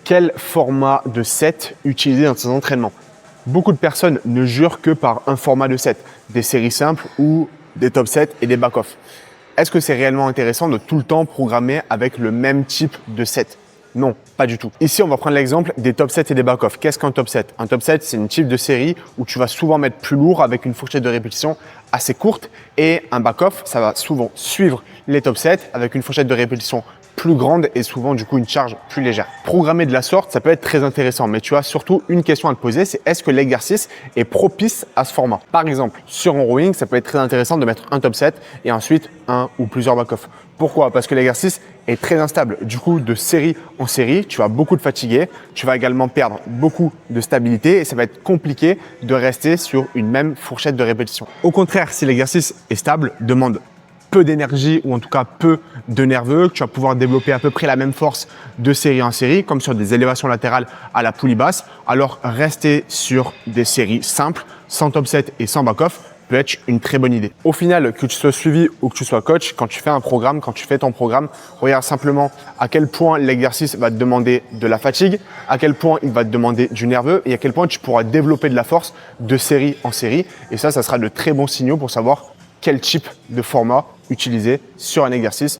Quel format de set utiliser dans ses entraînements? Beaucoup de personnes ne jurent que par un format de set, des séries simples ou des top sets et des back-off. Est-ce que c'est réellement intéressant de tout le temps programmer avec le même type de set? Non, pas du tout. Ici, on va prendre l'exemple des top sets et des back-off. Qu'est-ce qu'un top set? Un top set, c'est une type de série où tu vas souvent mettre plus lourd avec une fourchette de répétition assez courte. Et un back-off, ça va souvent suivre les top sets avec une fourchette de répétition plus grande et souvent du coup une charge plus légère. Programmer de la sorte, ça peut être très intéressant, mais tu as surtout une question à te poser, c'est est-ce que l'exercice est propice à ce format? Par exemple, sur un rowing, ça peut être très intéressant de mettre un top set et ensuite un ou plusieurs back-off. Pourquoi? Parce que l'exercice est très instable. Du coup, de série en série, tu vas beaucoup te fatiguer, tu vas également perdre beaucoup de stabilité et ça va être compliqué de rester sur une même fourchette de répétition. Au contraire, si l'exercice est stable, demande peu d'énergie ou en tout cas peu de nerveux, que tu vas pouvoir développer à peu près la même force de série en série, comme sur des élévations latérales à la poulie basse, alors rester sur des séries simples, sans top set et sans back-off, peut être une très bonne idée. Au final, que tu sois suivi ou que tu sois coach, quand tu fais un programme, quand tu fais ton programme, regarde simplement à quel point l'exercice va te demander de la fatigue, à quel point il va te demander du nerveux et à quel point tu pourras développer de la force de série en série. Et ça sera de très bons signaux pour savoir quel type de format utiliser sur un exercice.